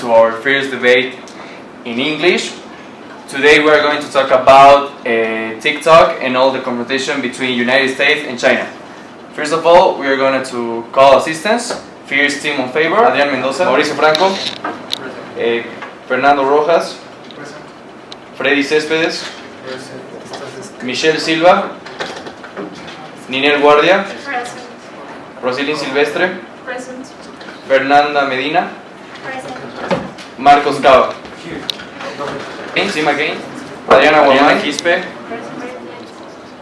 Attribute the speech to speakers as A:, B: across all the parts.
A: to our first debate in English. Today we are going to talk about TikTok and all the competition between United States and China. First of all, we are going to call assistants. First team on favor, Adrián Mendoza, Mauricio Franco, Fernando Rojas, Freddy Céspedes, Michelle Silva, Ninel Guardia, Rosilín Silvestre,
B: Present.
A: Fernanda Medina,
B: Present.
A: Marcos Cava, Sima Gain, Adriana Guamán Quispe,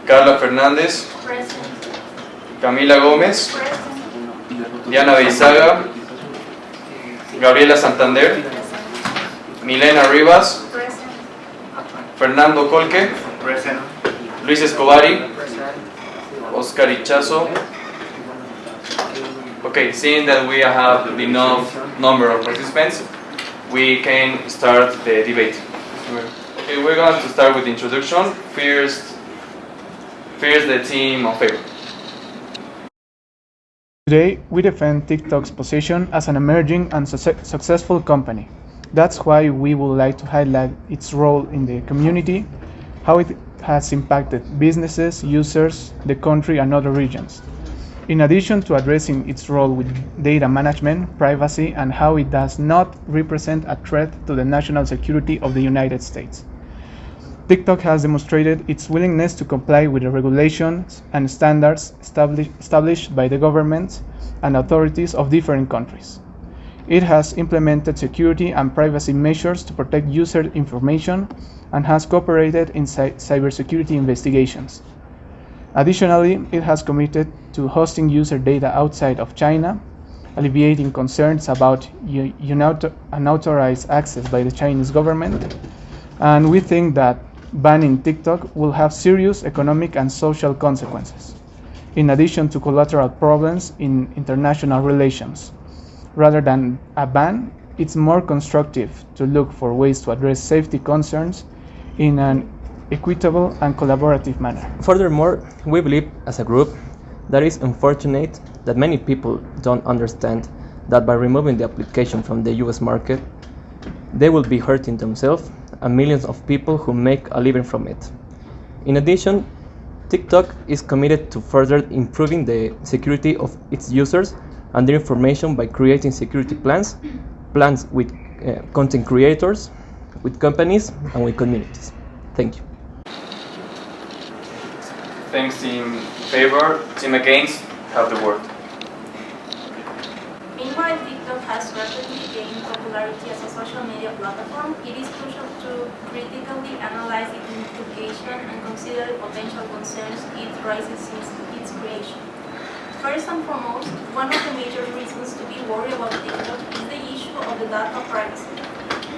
A: Carla Fernández,
B: Present.
A: Camila Gómez,
B: Present.
A: Diana Beizaga, Gabriela Santander, Milena Rivas,
B: Present.
A: Fernando Colque,
C: Present.
A: Luis Escobari, Oscar Ichazo. Okay, seeing that we have enough number of participants, we can start the debate. Okay, we're going to start with the introduction. First the team on favor.
D: Today, we defend TikTok's position as an emerging and successful company. That's why we would like to highlight its role in the community, how it has impacted businesses, users, the country, and other regions. In addition to addressing its role with data management, privacy, and how it does not represent a threat to the national security of the United States. TikTok has demonstrated its willingness to comply with the regulations and standards established by the governments and authorities of different countries. It has implemented security and privacy measures to protect user information and has cooperated in cybersecurity investigations. Additionally, it has committed to hosting user data outside of China, alleviating concerns about unauthorized access by the Chinese government, and we think that banning TikTok will have serious economic and social consequences, in addition to collateral problems in international relations. Rather than a ban, it's more constructive to look for ways to address safety concerns in an equitable and collaborative manner.
E: Furthermore, we believe as a group that it's unfortunate that many people don't understand that by removing the application from the US market, they will be hurting themselves and millions of people who make a living from it. In addition, TikTok is committed to further improving the security of its users and their information by creating security plans with content creators, with companies, and with communities. Thank you.
A: Thanks, team favor. Team against, have the word.
B: Meanwhile, TikTok has rapidly gained popularity as a social media platform. It is crucial to critically analyze its implication and consider the potential concerns it raises since its creation. First and foremost, one of the major reasons to be worried about TikTok is the issue of the data privacy.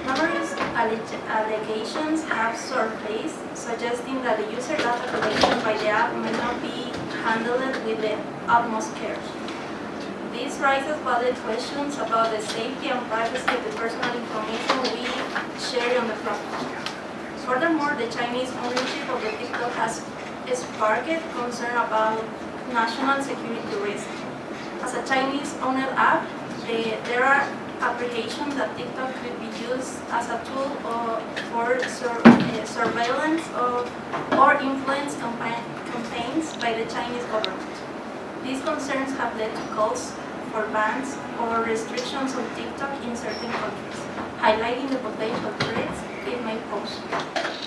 B: Numerous allegations have surfaced suggesting that the user data collection by the app may not be handled with the utmost care. This raises valid questions about the safety and privacy of the personal information we share on the platform. Furthermore, the Chinese ownership of the TikTok has sparked concern about national security risk. As a Chinese-owned app, there are apprehensions that TikTok could be used as a tool for surveillance or influence campaigns by the Chinese government. These concerns have led to calls for bans or restrictions on TikTok in certain countries, highlighting the potential threats it may pose.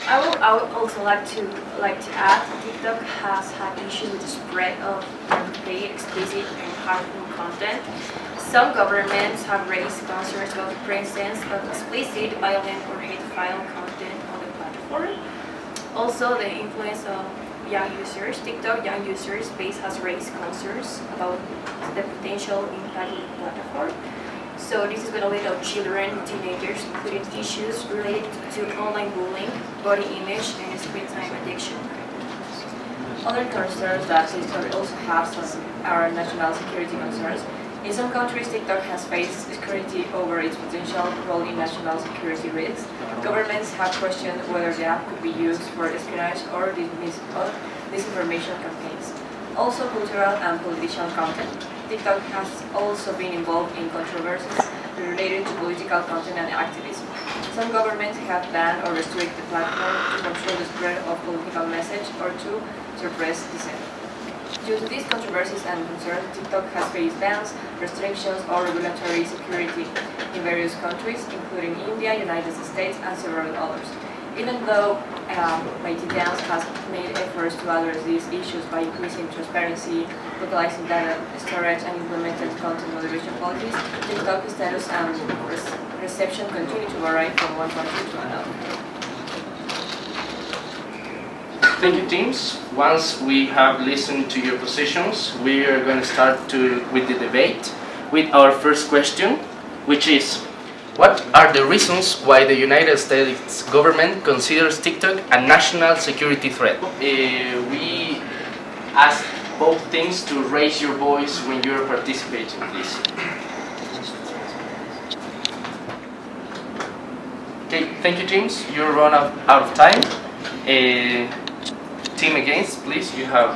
F: I would also like to add TikTok has had issues with the spread of unpaid, explicit, and harmful content. Some governments have raised concerns about the presence of explicit, violent, or hateful content on the platform. Also, the influence of young users. TikTok young users base has raised concerns about the potential impact of the platform. So this is going to lead to children and teenagers, including issues related to online bullying, body image, and screen time addiction.
G: Other concerns that TikTok also has are national security concerns. In some countries, TikTok has faced security over its potential role in national security risks. Governments have questioned whether the app could be used for espionage or disinformation campaigns. Also, cultural and political content. TikTok has also been involved in controversies related to political content and activism. Some governments have banned or restricted the platform to control the spread of political message or to suppress dissent. Due to these controversies and concerns, TikTok has faced bans, restrictions, or regulatory security in various countries, including India, United States, and several others. Even though ByteDance has made efforts to address these issues by increasing transparency, localizing data storage, and implemented content moderation policies, TikTok status and reception continue to vary from one country to another.
C: Thank you, teams. Once we have listened to your positions, we are going to start with the debate with our first question, which is, what are the reasons why the United States government considers TikTok a national security threat? We ask both teams to raise your voice when you're participating, please. Okay, thank you, teams. You're run out of time. Team against, please, you have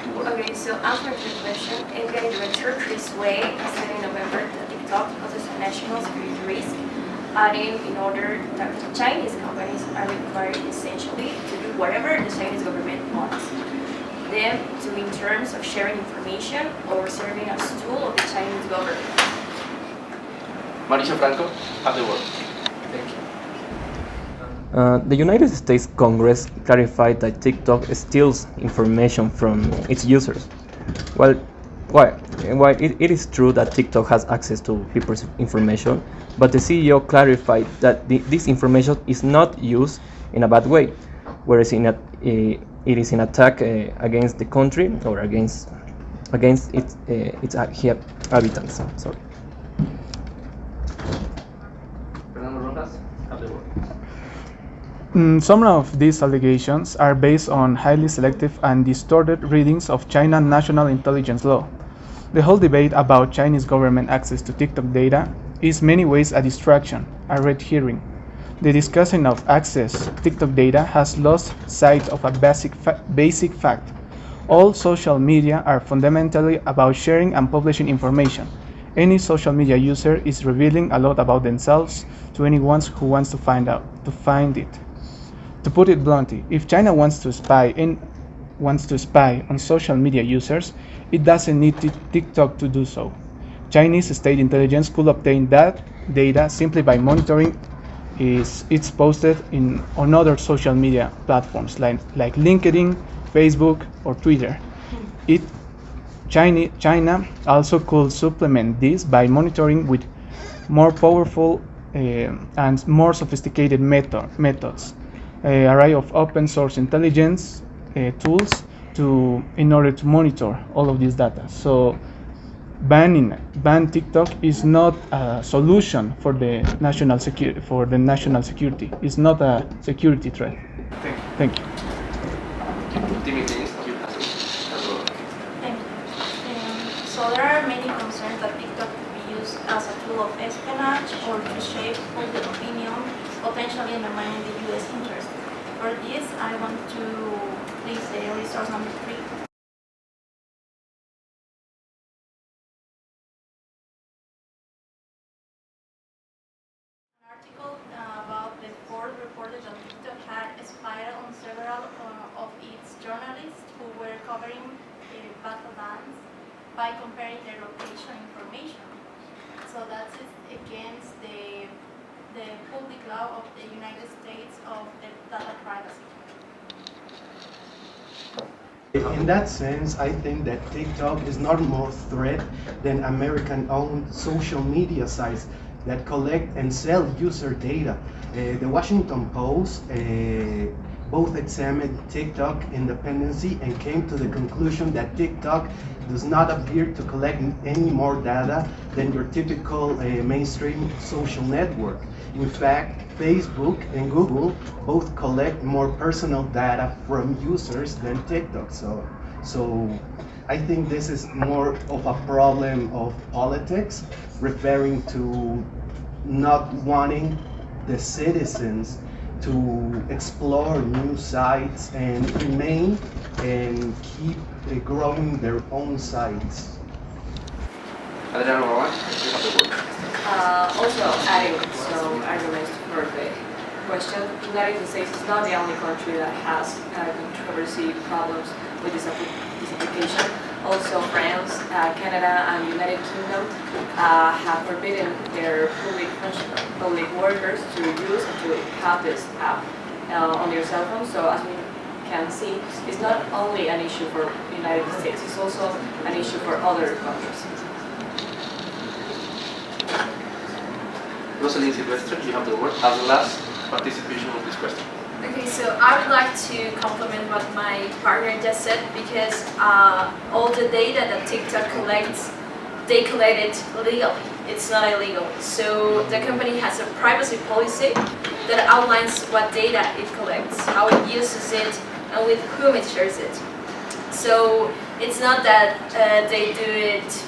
C: the word.
F: Okay, so answer to the question, NBA director Chris Way said in November that TikTok poses a national security risk, adding in order that Chinese companies are required essentially to do whatever the Chinese government wants them to in terms of sharing information or serving as tool of the Chinese government.
C: Mauricio Franco, have the word. Thank you.
E: The United States Congress clarified that TikTok steals information from its users. While it is true that TikTok has access to people's information, but the CEO clarified that this information is not used in a bad way, whereas it is an attack against the country or against its inhabitants. Sorry.
C: Fernando Rojas, have the word.
D: Some of these allegations are based on highly selective and distorted readings of China national intelligence law. The whole debate about Chinese government access to TikTok data is many ways a distraction, a red herring. The discussion of access to TikTok data has lost sight of a basic fact. All social media are fundamentally about sharing and publishing information. Any social media user is revealing a lot about themselves to anyone who wants to find it. To put it bluntly, if China wants to spy on social media users, it doesn't need TikTok to do so. Chinese state intelligence could obtain that data simply by monitoring it's posted on other social media platforms like LinkedIn, Facebook, or Twitter. China also could supplement this by monitoring with more powerful and more sophisticated methods. Array of open source intelligence tools in order to monitor all of this data. So ban TikTok is not a solution for the national security. It's not a security threat. Thank you.
C: Team against, you have the word.
B: Thank you. So there are many concerns that TikTok could be used as a tool of espionage or to shape public opinion, potentially undermining the U.S. interest. For this, I want to please resource number 3. An article about the Ford reported that TikTok had spied on several of its journalists who were covering battle bands by comparing their location information. So that's against the public law of the United States of the data privacy.
H: In that sense, I think that TikTok is not more threat than American-owned social media sites that collect and sell user data. The Washington Post both examined TikTok independency and came to the conclusion that TikTok does not appear to collect any more data than your typical mainstream social network. In fact, Facebook and Google both collect more personal data from users than TikTok. So I think this is more of a problem of politics, referring to not wanting the citizens to explore new sites and remain and keep growing their own sites.
C: Adriano Roman, you have the word.
G: Also adding some arguments for the question, the United States is not the only country that has controversy problems with this application. Also France, Canada and United Kingdom have forbidden their public workers to use and to have this app on their cell phone. So as we can see, it's not only an issue for the United States, it's also an issue for other countries.
C: Rosalind Silvestre, you have the word as the last participation of this question.
B: Okay, so I would like to compliment what my partner just said, because all the data that TikTok collects, they collect it legally. It's not illegal. So the company has a privacy policy that outlines what data it collects, how it uses it, and with whom it shares it. So it's not that they do it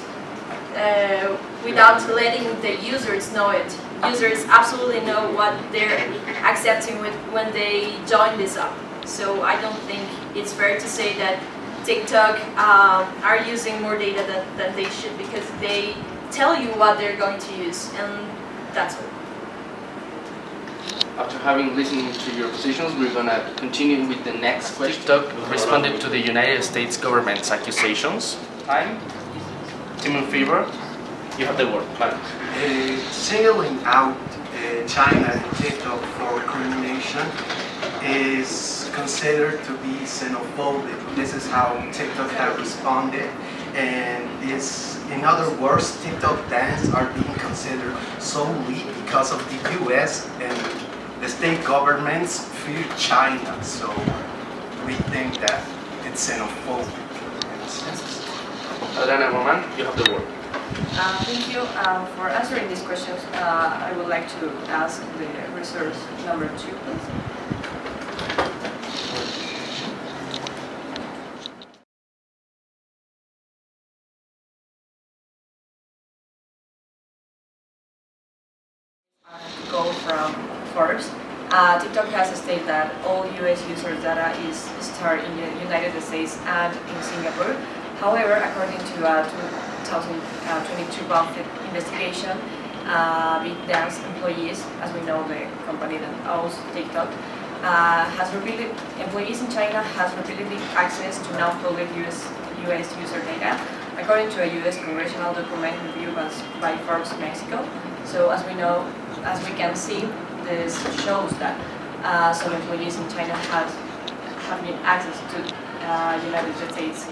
B: without letting the users know it. Users absolutely know what they're accepting when they join this app. So I don't think it's fair to say that TikTok are using more data than they should, because they tell you what they're going to use, and that's all.
C: After having listened to your positions, we're going to continue with the next question. TikTok responded to the United States government's accusations. Time. Timon Fever, you have the word.
H: Singling out China and TikTok for criminalization is considered to be xenophobic. This is how TikTok have responded, and in other words, TikTok bans are being considered solely because of the U.S. and the state governments fear China. So we think that it's xenophobic in a sense.
C: Adriana Roman, you have the word.
G: Thank you for answering these questions. I would like to ask the resource number 2, please. Go from Forbes. TikTok has stated that all US users' data is stored in the United States and in Singapore. However, according to a 2022 Buffett investigation, ByteDance employees, as we know the company that owns TikTok, employees in China has repeatedly access to non-public US user data, according to a US congressional document reviewed by Forbes Mexico. So as we know, as we can see, this shows that some employees in China have been access to United States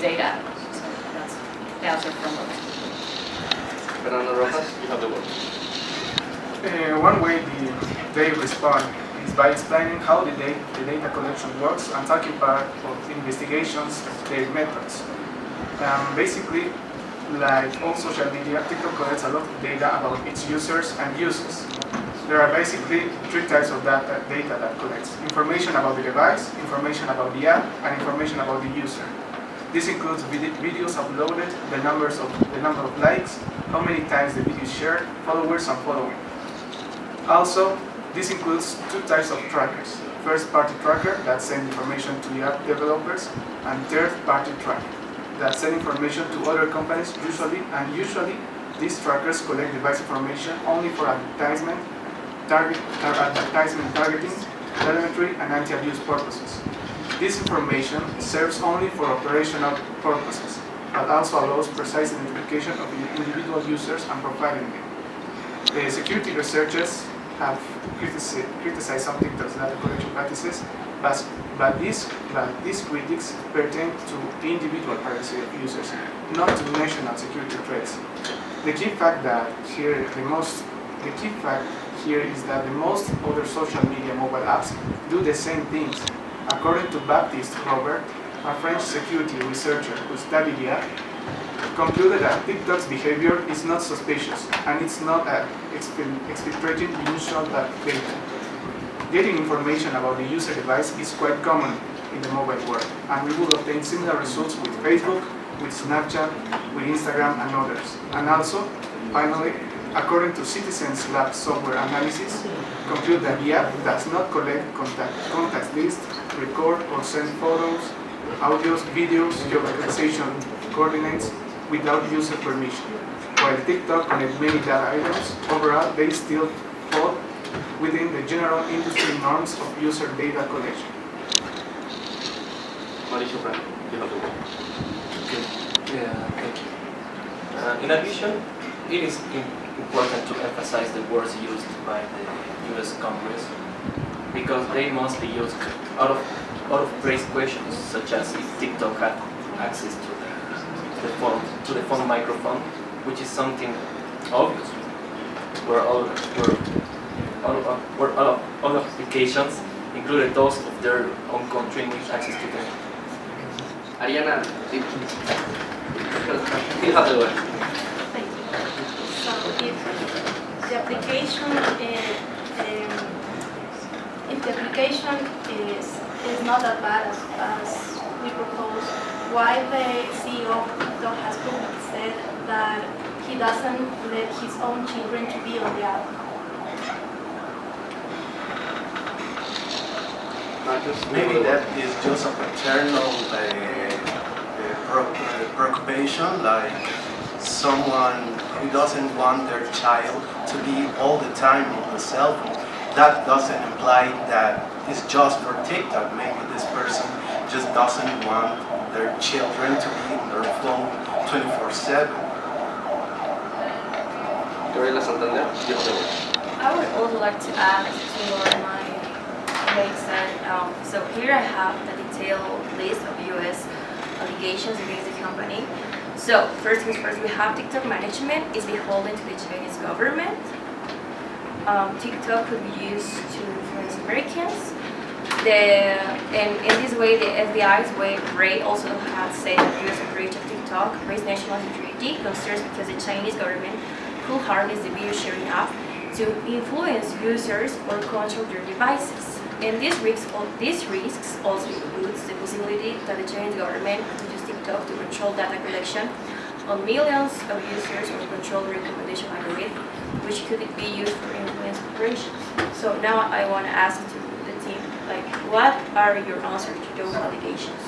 G: data. So that's the answer from us.
C: Fernando Rojas, you have the word.
D: One way they respond is by explaining how the data collection works and talking part of investigations, their methods. Basically, like all social media, TikTok collects a lot of data about its users and uses. There are basically 3 types of data that collects: information about the device, information about the app, and information about the user. This includes videos uploaded, the number of likes, how many times the video is shared, followers, and following. Also, this includes 2 types of trackers: first-party tracker that send information to the app developers, and third-party tracker that send information to other companies. Usually, these trackers collect device information only for advertisement targeting, telemetry, and anti-abuse purposes. This information serves only for operational purposes, but also allows precise identification of individual users and profiling them. The security researchers have criticized some TikTok's data collection practices, but these critics pertain to the individual privacy of users, not to national security threats. The key fact here is that the most other social media mobile apps do the same things. According to Baptiste Robert, a French security researcher who studied the app, concluded that TikTok's behavior is not suspicious and it's not exfiltrating usual data. Getting information about the user device is quite common in the mobile world, and we will obtain similar results with Facebook, with Snapchat, with Instagram, and others. And also, finally, according to Citizens Lab software analysis, conclude that the app does not collect contact lists, record or send photos, audios, videos, geolocalization coordinates without user permission. While TikTok connects many data items, overall they still fall within the general industry norms of user data collection.
C: Mauricio Franco, you have the word.
E: Okay. Yeah, thank you. In addition, it is important to emphasize the words used by the U.S. Congress because they mostly use out of place questions such as if TikTok had access to the phone microphone, which is something obvious. Where all applications, included those of their own country, need access to them.
C: Ariana, you have the word.
B: Thank you. So if the application is not that bad as we propose, why the CEO of TikTok has publicly said that he doesn't let his own children to be on the app?
H: Maybe that is just a paternal preoccupation, like someone who doesn't want their child to be all the time on the cell phone. That doesn't imply that it's just for TikTok. Maybe this person just doesn't want their children to be on their phone 24/7.
C: Gabriela Santander, you have the word.
F: I would also like to add to what my colleague said. So here I have the detailed list of U.S. allegations against the company. So first things first, we have TikTok management is beholden to the Chinese government. TikTok could be used to influence Americans. And in this way, the FBI's Wade Ray also has said that U.S. approach of TikTok raised national security concerns because the Chinese government could harness the video sharing app to influence users or control their devices. And these risks also includes the possibility that the Chinese government could use TikTok to control data collection on millions of users or control the recommendation algorithm, which could be used for influence operations. So now I want to ask to the team, like, what are your answers to those allegations?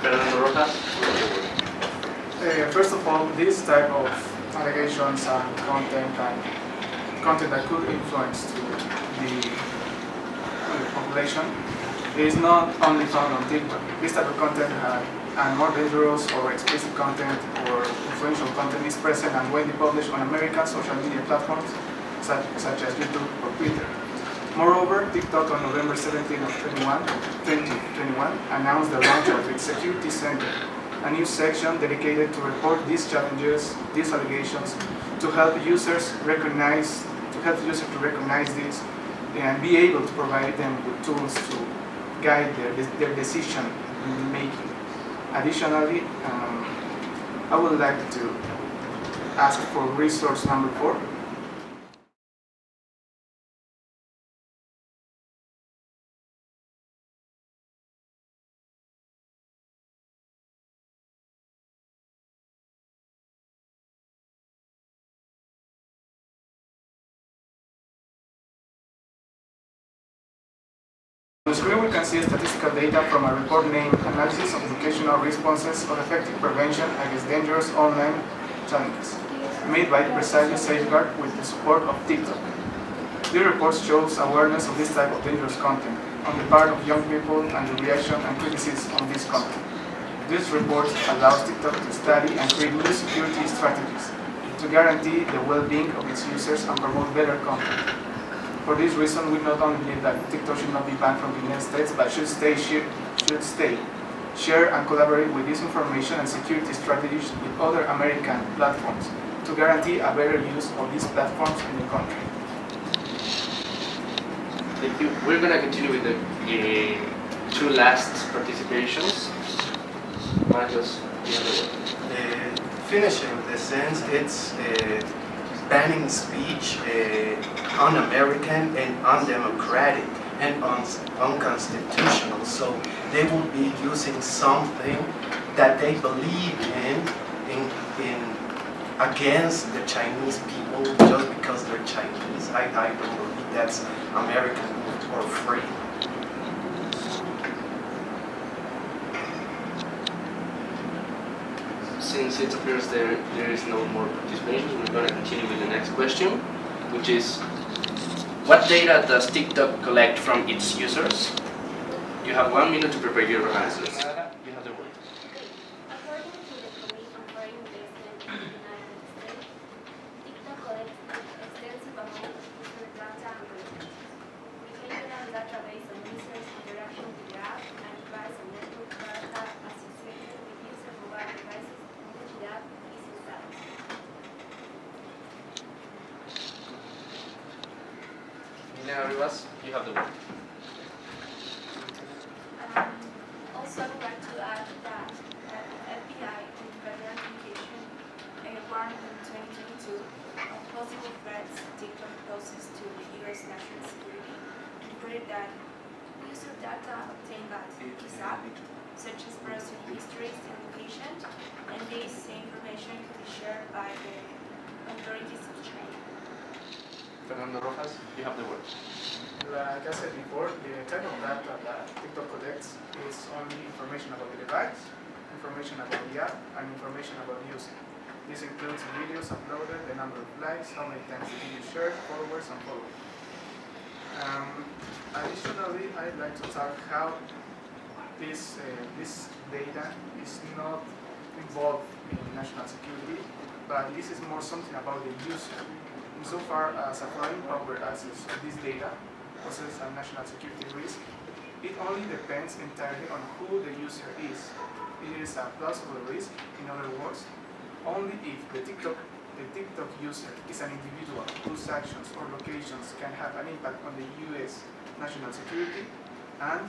C: Fernando Rojas.
D: First of all, this type of allegations and content that could influence to the population is not only found on TikTok. This type of content and more dangerous or explicit content or influential content is present and widely published on American social media platforms such as YouTube or Twitter. Moreover, TikTok on November 17 of 2021 announced the launch of its Security Center, a new section dedicated to report these challenges, these allegations, to help users to recognize these and be able to provide them with tools to guide their decision making. Additionally, I would like to ask for resource number 4. On the screen we can see statistical data from a report named Analysis of Educational Responses on Effective Prevention Against Dangerous Online Challenges, made by Precisely Safeguard with the support of TikTok. The report shows awareness of this type of dangerous content on the part of young people and the reaction and criticism on this content. This report allows TikTok to study and create new security strategies to guarantee the well-being of its users and promote better content. For this reason, we not only believe that TikTok should not be banned from the United States, but should stay, share and collaborate with this information and security strategies with other American platforms to guarantee a better use of these platforms in the country.
C: Thank you. We're going to continue with the 2 last participations. Marcos, the other one.
H: Finishing the sense, it's banning speech un-American and undemocratic and unconstitutional. So they will be using something that they believe in against the Chinese people just because they're Chinese. I don't believe that's American or free.
C: since it appears there is no more participation, we're going to continue with the next question, which is, what data does TikTok collect from its users? You have 1 minute to prepare your answers. You have the word.
B: According to the Commission for Investment in the United States, TikTok collects an extensive amount of user data and content. Behavioral data based on users' interaction with the app and device and network data associated with user mobile devices in which the app is installed.
C: Milena Rivas, you have the word.
B: Also, I would like to add that FBI in Federal Communication warned in 2022 of possible threats TikTok poses to the U.S. national security, reported that user data obtained by this app, such as browsing histories and location, and this information could be shared by the authorities of China.
C: Fernando Rojas, you have the word.
D: Like I said before, the type of data that TikTok collects is only information about the device, information about the app, and information about the user. This includes videos uploaded, the number of likes, how many times the video is shared, followers, and followers. Additionally, I'd like to talk how this data is not involved in national security, but this is more something about the user. Insofar as applying power access to this data poses a national security risk, it only depends entirely on who the user is. It is a plausible risk, in other words, only if the TikTok user is an individual whose actions or locations can have an impact on the US national security, and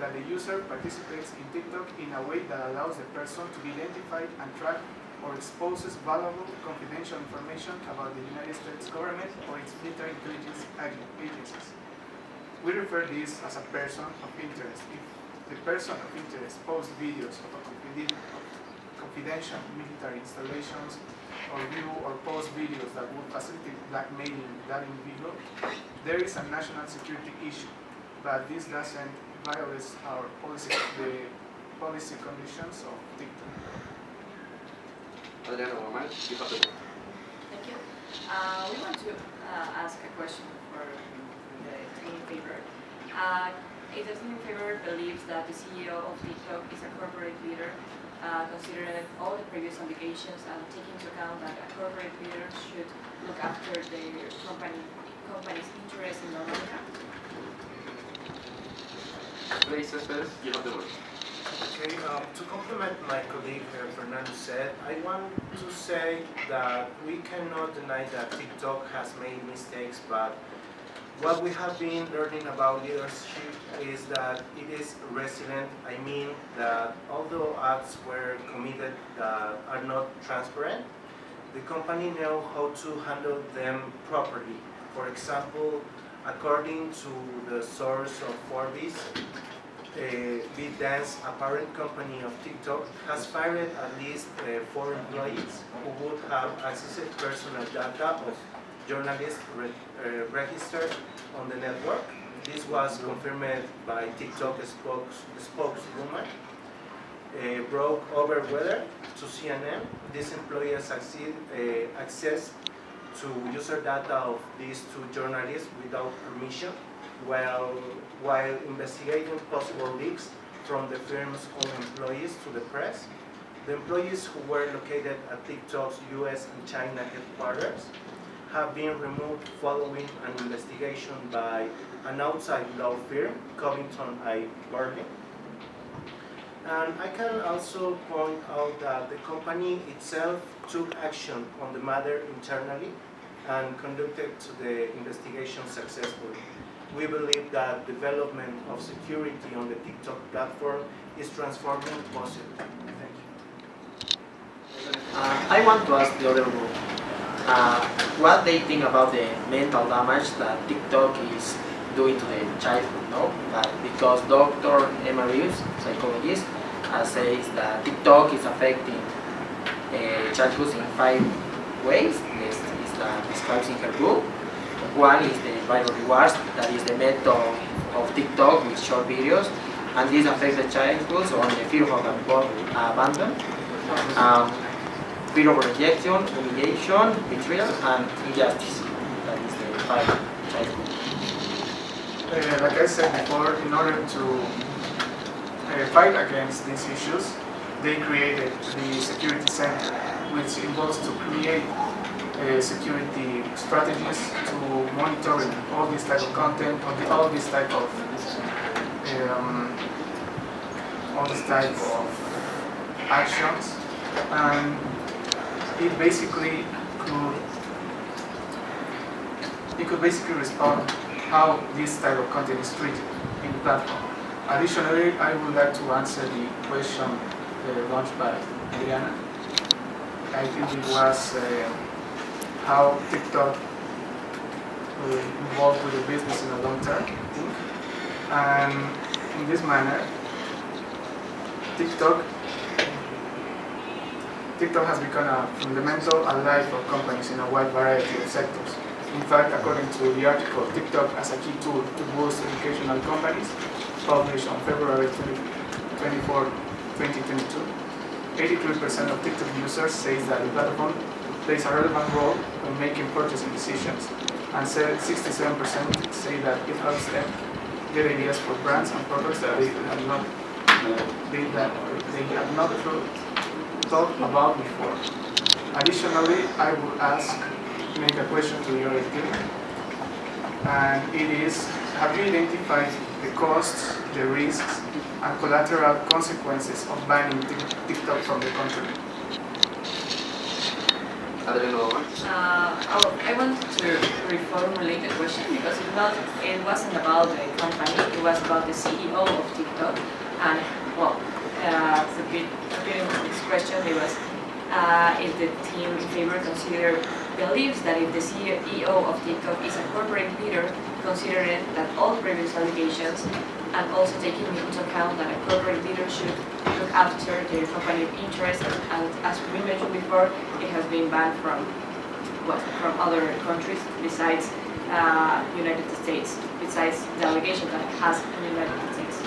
D: that the user participates in TikTok in a way that allows the person to be identified and tracked or exposes valuable confidential information about the United States government or its military intelligence agencies. We refer this as a person of interest if the person of interest posts videos of confidential military installations or view or post videos that would facilitate blackmailing that individual. There is a national security issue, but this doesn't violate our policy, the policy conditions of TikTok.
C: Adriana Guamal, you have the word.
G: Thank you. We want to ask a question for the team in favor. If the team in favor believes that the CEO of TikTok is a corporate leader, considering all the previous allegations and taking into account that a corporate leader should look after their company's interests in North America?
C: Please, Cespedes, you have the word.
I: Okay, to complement my colleague Fernando said, I want to say that we cannot deny that TikTok has made mistakes, but what we have been learning about leadership is that it is resilient. I mean that although acts were committed that are not transparent, the company knows how to handle them properly. For example, according to the source of Forbes, BitDance, a parent company of TikTok, has fired at least 4 employees who would have accessed personal data of journalists registered on the network. This was confirmed by TikTok spokeswoman. Broke over weather to CNN. These employees access to user data of these 2 journalists without permission, while investigating possible leaks from the firm's own employees to the press. The employees who were located at TikTok's US and China headquarters have been removed following an investigation by an outside law firm, Covington & Burling. And I can also point out that the company itself took action on the matter internally and conducted the investigation successfully. We believe that development of security on the TikTok platform is transforming positively. Thank you.
J: I want to ask the other group what they think about the mental damage that TikTok is doing to the childhood, no? Because Dr. Emma Reeves, psychologist, says that TikTok is affecting childhood in 5 ways. This is described in her book. One is the viral rewards, that is the method of TikTok with short videos, and this affects the childhood on the fear of abandon. fear of rejection, humiliation, betrayal, and injustice. That is the fight childhood.
D: Like I said before, in order to fight against these issues, they created the Security Center, which involves to create security strategies to monitoring all this type of content, all this type of actions, and it basically could basically respond how this type of content is treated in the platform. Additionally, I would like to answer the question launched by Boliviana. I think it was how TikTok involved with the business in the long term. And in this manner, TikTok has become a fundamental ally for companies in a wide variety of sectors. In fact, according to the article, TikTok as a key tool to boost educational companies, published on February 24, 2022, 83% of TikTok users say that the platform plays a relevant role when making purchasing decisions, and 67% say that it helps them get ideas for brands and products that they have not thought about before. Additionally, I would make a question to your team, and it is: have you identified the costs, the risks, and collateral consequences of banning TikTok from the country?
F: I wanted to reformulate the question because it wasn't about the company, it was about the CEO of TikTok. And well, repeating this question, it was if the team in favor believes that if the CEO of TikTok is a corporate leader, considering that all previous allegations, and also taking into account that a corporate leader should look after their company's interests, and as we mentioned before, it has been banned from other countries besides United States, besides the allegation that it has in the United States.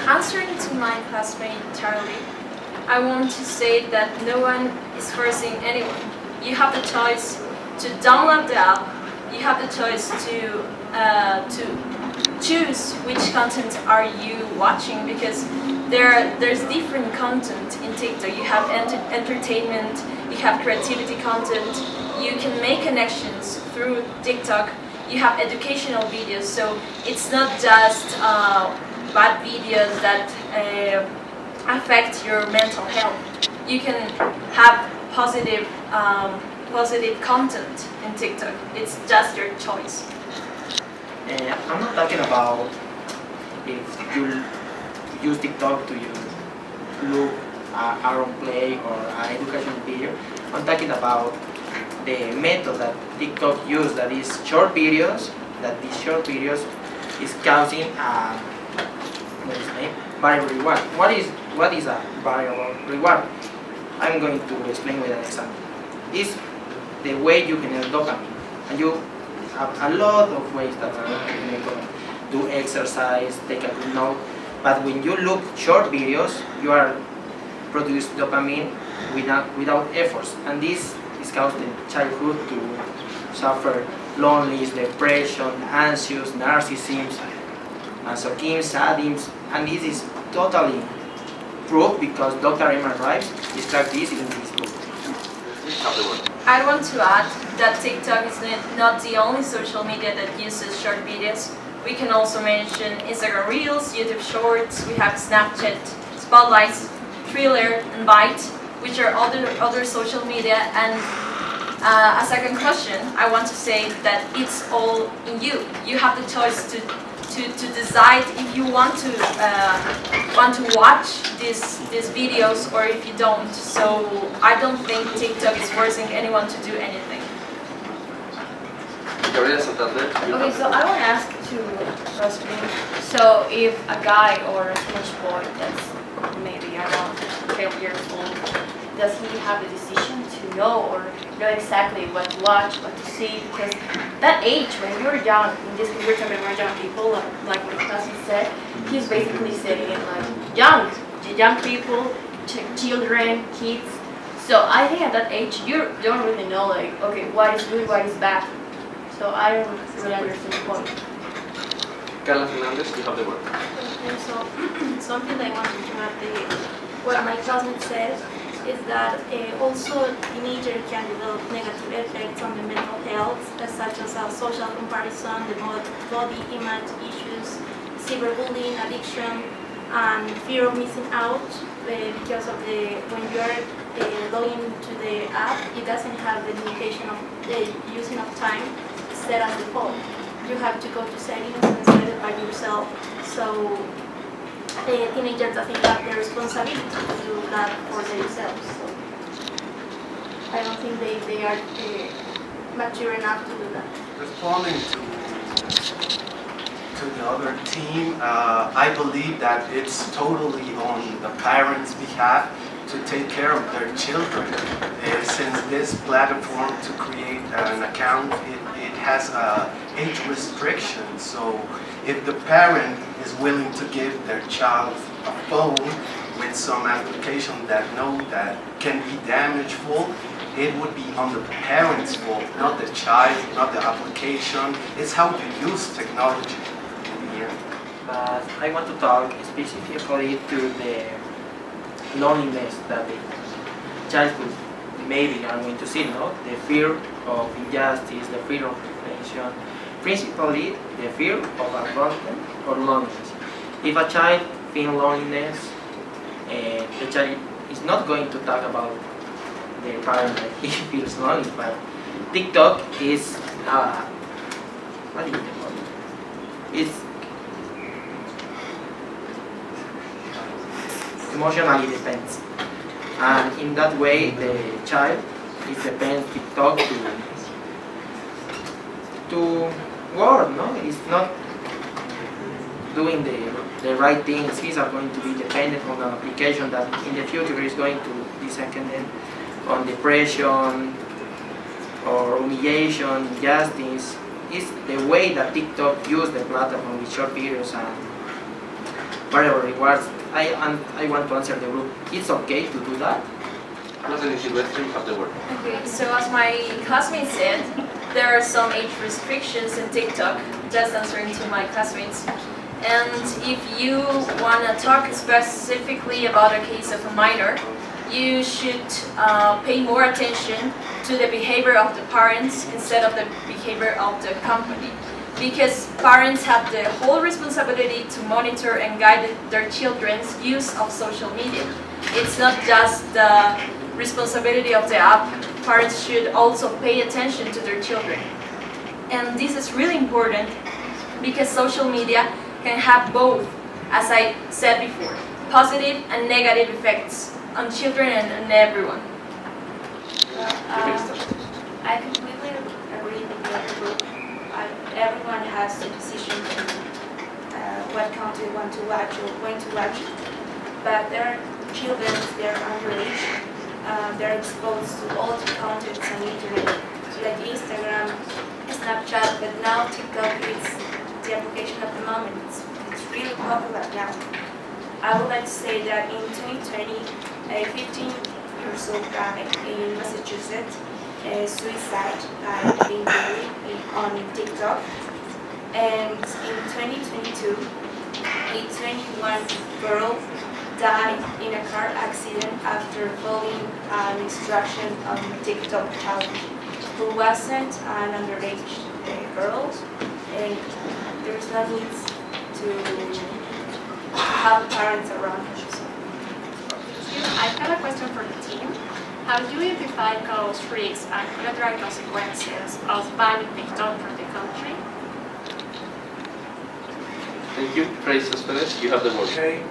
B: Answering to my classmate Charlie, I want to say that no one is forcing anyone. You have the choice to download the app. You have the choice to choose which content are you watching, because there's different content in TikTok. You have entertainment, you have creativity content. You can make connections through TikTok. You have educational videos, so it's not just bad videos that affect your mental health. You can have positive content in TikTok. It's just your choice.
J: I'm not talking about if you use TikTok to look at our play or an educational video. I'm talking about the method that TikTok uses, that is short videos, that these short videos is causing variable reward. What is a variable reward? I'm going to explain with an example. It's the way you can earn dopamine, and you have a lot of ways that you can do exercise, take a good note. But when you look short videos, you are produce dopamine without efforts, and this is causing childhood to suffer loneliness, depression, anxious, narcissism, masochism, sadism, and this is totally proof because Dr. Emma Rives described this in his book.
B: I want to add that TikTok is not the only social media that uses short videos. We can also mention Instagram Reels, YouTube Shorts, we have Snapchat, Spotlights, Thriller, and Byte, which are other social media. And as a conclusion, I want to say that it's all in you. You have the choice to decide if you want to watch these videos or if you don't. So I don't think TikTok is forcing anyone to do anything.
F: Okay, so I want to ask to Rosalyn. So if a guy or a teenage boy that's maybe around 12 years old, does he have the decision to know exactly what to watch, what to see? Because that age, when you're young, in this case we're talking about young people, like what cousin said, he's basically saying like young people, children, kids. So I think at that age you don't really know like, okay, what is good, what is bad. So I don't really understand the point.
C: Carla Fernandez, you have the word.
B: And so something that I wanted to add, what my classmate says is that also teenagers can develop negative effects on the mental health, such as social comparison, the body image issues, cyberbullying, addiction, and fear of missing out because of when you're logging into the app, it doesn't have the limitation of the using of time set as default. You have to go to settings and set it by yourself. So the teenager doesn't have the responsibility to do that for themselves. So I don't think they are mature enough to do that.
H: Responding to the other team, I believe that it's totally on the parents' behalf to take care of their children. Since this platform to create an account, it has age restriction. So if the parent is willing to give their child a phone with some application that can be damageful, it would be on the parent's fault, not the child, not the application. It's how you use technology.
J: But I want to talk specifically to the loneliness that the childhood maybe are going to see, no? The fear of injustice, the fear of repression, principally the fear of abandonment or loneliness. If a child feels loneliness, the child is not going to talk about their parent that he feels lonely, but TikTok is, what do you call it? It's emotionally depends, and in that way the child is depends TikTok to work. No, it's not doing the right things. He's are going to be dependent on an application that in the future is going to be seconded on depression or humiliation, injustice. Is the way that TikTok use the platform with short videos and variable rewards. I want to answer the group. It's okay to do that.
F: Okay, so as my classmate said, there are some age restrictions in TikTok, just answering to my classmates. And if you want to talk specifically about a case of a minor, you should pay more attention to the behavior of the parents instead of the behavior of the company. Because parents have the whole responsibility to monitor and guide their children's use of social media. It's not just the responsibility of the app. Parents should also pay attention to their children. And this is really important because social media can have both, as I said before, positive and negative effects on children and everyone.
B: I completely agree with the other group. Everyone has the decision to what content they want to watch or when to watch it. But there are children, they're underage, they're exposed to all the contents on the internet, like Instagram, Snapchat, but now TikTok is the application of the moment. It's really popular now. I would like to say that in 2020, a 15-year-old guy in Massachusetts suicide by being bullied on TikTok, and in 2022 a 21 girl died in a car accident after following an instruction on TikTok challenge, who wasn't an underage girl, and there's no need to have parents around her.
K: I have a question for the team. How do you define those risks and collateral consequences of banning TikTok from the country?
C: Thank you. Trace Cespedes, you have the word.
I: Okay.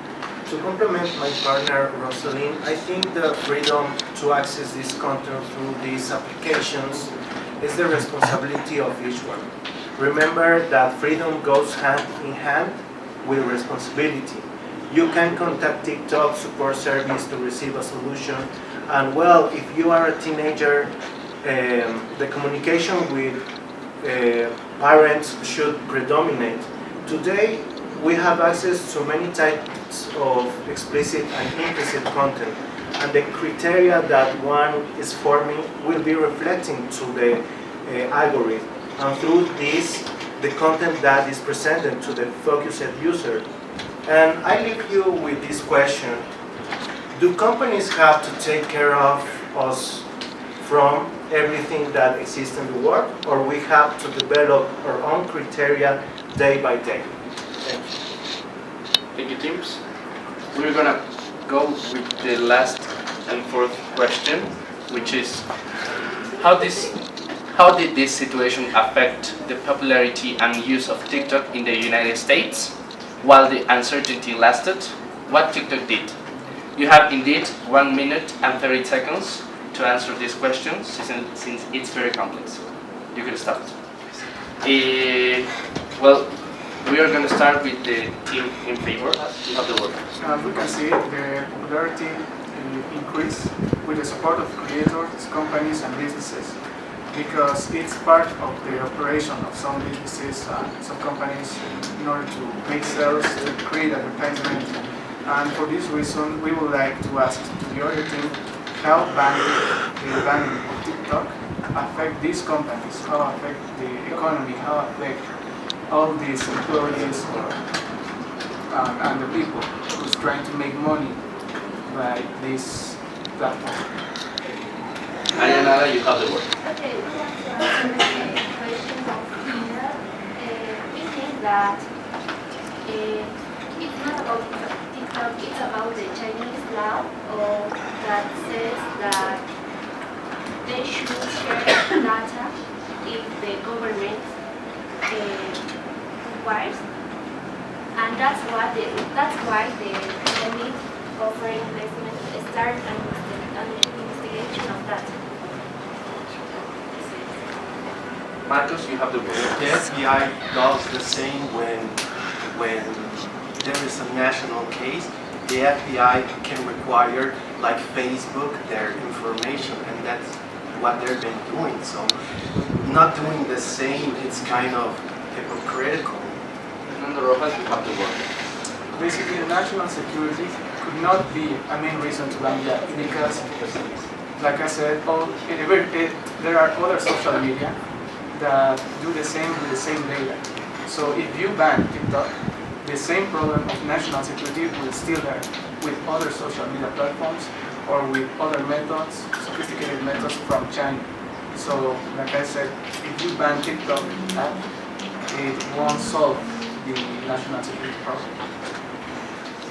I: To complement my partner Rosalind, I think the freedom to access this content through these applications is the responsibility of each one. Remember that freedom goes hand in hand with responsibility. You can contact TikTok support service to receive a solution. And well, if you are a teenager, the communication with parents should predominate. Today, we have access to many types of explicit and implicit content. and the criteria that one is forming will be reflecting to the algorithm. And through this, the content that is presented to the focused user. And I leave you with this question. Do companies have to take care of us from everything that exists in the world, or we have to develop our own criteria day by day? Thank you.
C: Thank you, teams. We're gonna go with the last and fourth question, which is how did this situation affect the popularity and use of TikTok in the United States? While the uncertainty lasted, what TikTok did? You have indeed 1 minute and 30 seconds to answer this question, since it's very complex. You can start. Well, we are going to start with the team in favor of the word.
D: As we can see, the popularity increased with the support of creators, companies, and businesses, because it's part of the operation of some businesses and some companies in order to make sales, to create advertisement. And for this reason, we would like to ask to the other team how the banning of TikTok affect these companies, how affect the economy, how affect all these employees and the people who's trying to make money by this platform.
C: Ariana, you have the word.
B: Okay, we want to answer the question of Tina. We think that it's not about TikTok, it's about the Chinese law that says that they should share data if the government requires, and that's why the pandemic offering investment start an investigation of that.
C: Marcos, you have the word.
H: The FBI does the same when there is a national case. The FBI can require, like Facebook, their information, and that's what they've been doing. So not doing the same, it's kind of hypocritical.
C: Fernando Rojas, you have the word.
D: Basically, national security could not be a main reason to ban that, because, like I said, there are other social media that do the same with the same data. So if you ban TikTok, the same problem of national security will still there with other social media platforms or with other methods, sophisticated methods from China. So, like I said, if you ban TikTok app, it won't solve the national security problem.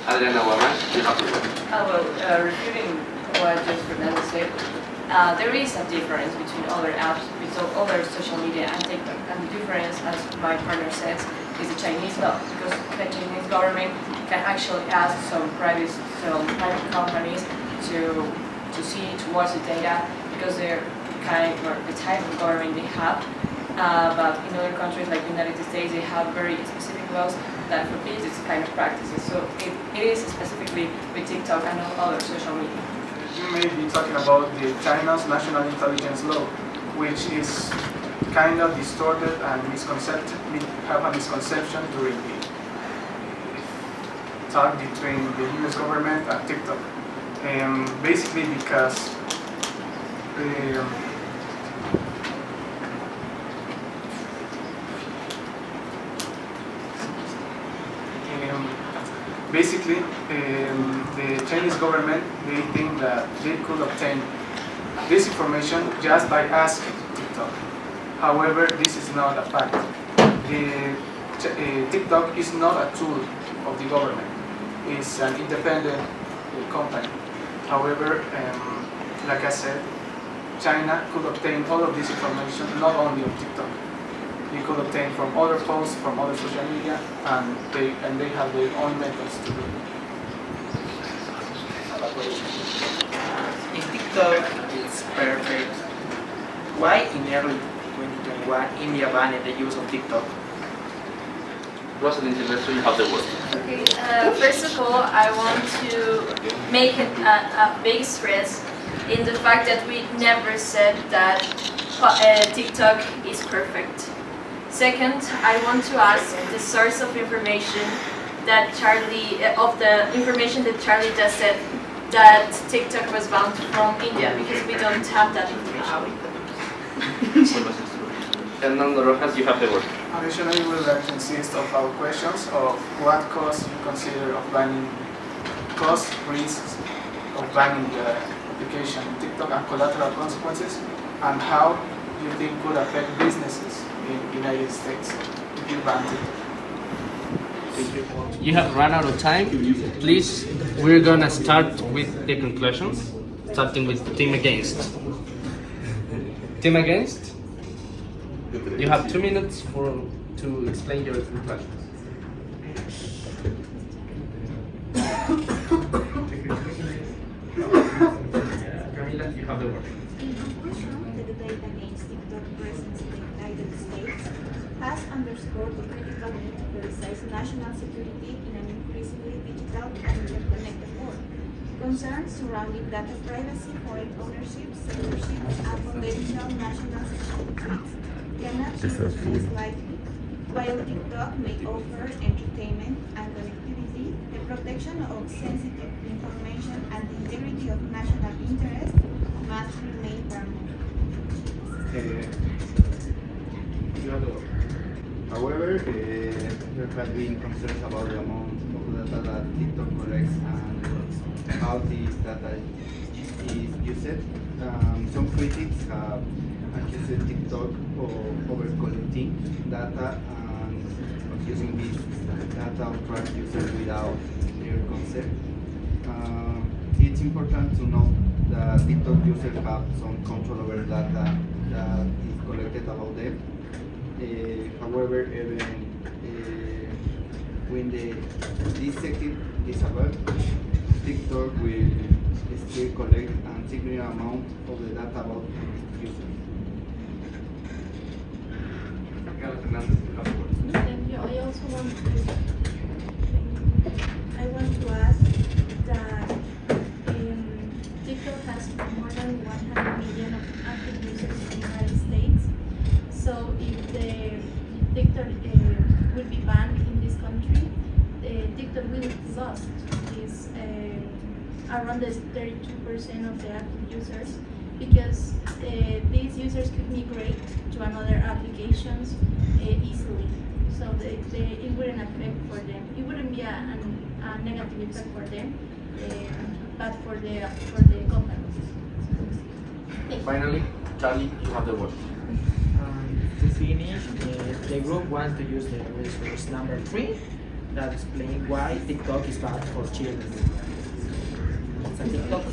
C: Adriana Guaman, you have the word.
G: Refuting what just Fernando said, there is a difference between other apps, between other social media and TikTok. And the difference, as my partner says, is the Chinese law, because the Chinese government can actually ask some private companies to see, to watch the data, because they're the type of government they have. But in other countries like the United States, they have very specific laws that forbid this kind of practices. So it is specifically with TikTok and all other social media.
D: You may be talking about the China's national intelligence law, which is kind of distorted and we have a misconception during the talk between the US government and TikTok. Basically because the Chinese government, they think that they could obtain this information just by asking TikTok. However, this is not a fact. TikTok is not a tool of the government. It's an independent company. However, like I said, China could obtain all of this information not only on TikTok. They could obtain from other posts, from other social media, and they have their own methods to do it.
J: If TikTok is perfect, why in early 2021 India banned the use of TikTok?
C: Rosalind Silvestro, you have the word.
B: Okay, first of all, I want to make a big stress in the fact that we never said that TikTok is perfect. Second, I want to ask the source of information that Charlie just said,
F: that TikTok was banned from India because we don't have that information.
C: Fernando Rojas, you have the word.
D: Additionally, we would like to insist of our questions of what costs you consider of banning, cost, risks of banning the application TikTok and collateral consequences, and how you think could affect businesses in the United States if you ban TikTok.
C: You have run out of time. Please, we're gonna start with the conclusions, starting with Team Against. Team Against? You have 2 minutes to explain your conclusions. Camila, you have the word.
L: In conclusion, the debate against TikTok presence in the United States has underscored the critical need to prioritize national security in an increasingly digital and interconnected world. Concerns surrounding data privacy, foreign ownership, censorship, and potential national security threats cannot be dismissed lightly. While TikTok may offer entertainment and connectivity, the protection of sensitive information and the integrity of national interest must remain paramount.
M: However, there have been concerns about the amount of data that TikTok collects and how this data is used. Some critics have accused TikTok of over-collecting data and of using this data to track users without their consent. It's important to note that TikTok users have some control over data that is collected about them. However, even when this sector is about, TikTok will still collect a significant amount of the data about users.
B: Thank you. I also want to ask that TikTok has more than 100 million of active users in the United States. So if TikTok will be banned in this country, TikTok will lose this around the 32% of the active users, because these users could migrate to another applications easily. So it wouldn't affect for them. It wouldn't be a negative effect for them, but for the companies.
C: Finally, Charlie, you have the word.
J: To finish, the group wants to use the resource number 3 that explains why TikTok is bad for children. It's a TikTok.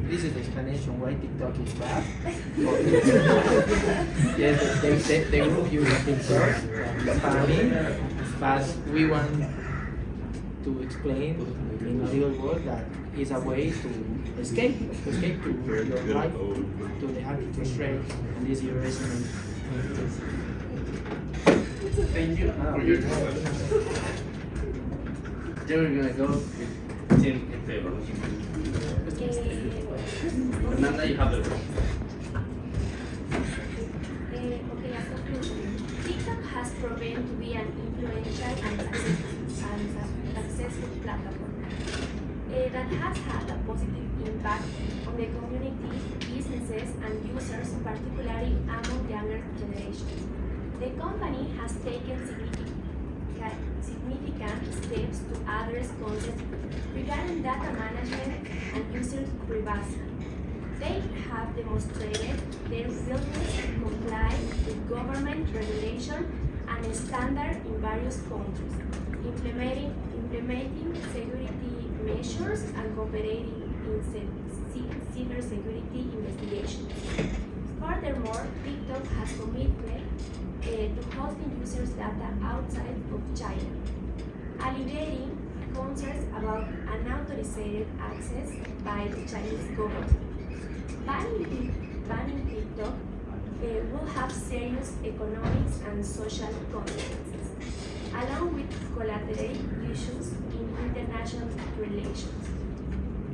J: This is the explanation why TikTok is bad. Yes, the group uses TikTok, it's funny, but we want to explain in a real world that it's a way to escape to your life, to the high interest rate and this investment.
C: Thank you for your time. Then we're gonna go with team in favor. Fernanda, you have the word.
F: Okay, as conclusion, TikTok has proven to be an influential and successful platform that has had a positive impact on the community, businesses, and users, particularly among younger generations. The company has taken significant steps to address concerns regarding data management and user privacy. They have demonstrated their willingness to comply with government regulation and standards in various countries, implementing security measures and cooperating in cybersecurity investigations. Furthermore, TikTok has commitment to hosting users' data outside of China, alleviating concerns about unauthorized access by the Chinese government. Banning TikTok will have serious economic and social consequences.
N: along with collateral issues in international relations.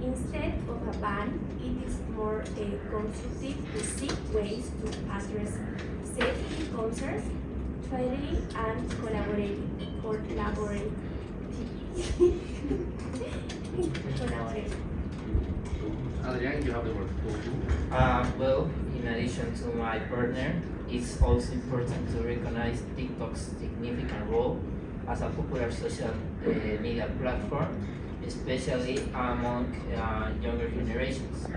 N: Instead of a ban, it is more constructive to seek ways to address safety concerns fairly and collaborating.
C: Adrian, you have the word.
O: Well, in addition to my partner, it's also important to recognize TikTok's significant role as a popular social media platform, especially among younger generations.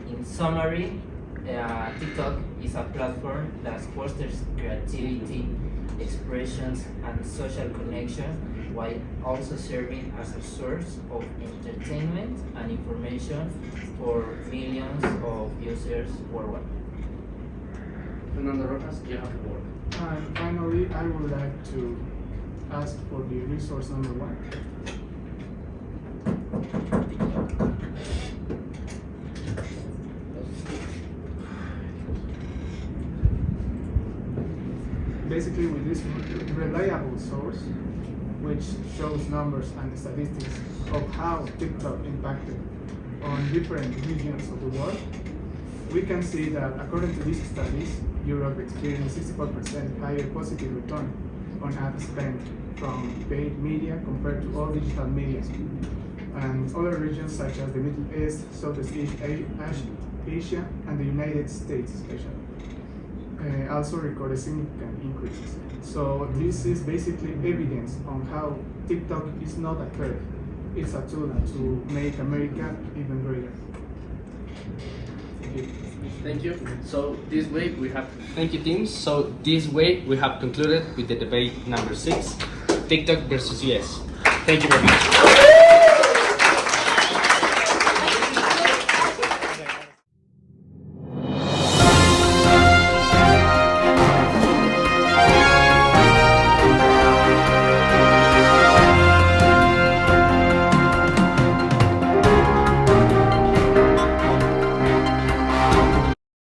O: In summary, TikTok is a platform that fosters creativity, expressions, and social connection, while also serving as a source of entertainment and information for millions of users worldwide.
C: Fernando Rojas, you have the word.
D: And finally, I would like to ask for the resource number 1. Basically, with this reliable source, which shows numbers and statistics of how TikTok impacted on different regions of the world, we can see that according to these studies, Europe experienced 64% higher positive return on ad spend from paid media compared to all digital media. And other regions such as the Middle East, Southeast Asia, and the United States especially also recorded significant increases. So this is basically evidence on how TikTok is not a curve, it's a tool to make America even greater. Thank you.
C: Thank you. So this way we have, thank you teams. So this way we have concluded with the debate number 6, TikTok versus US. Thank you very much.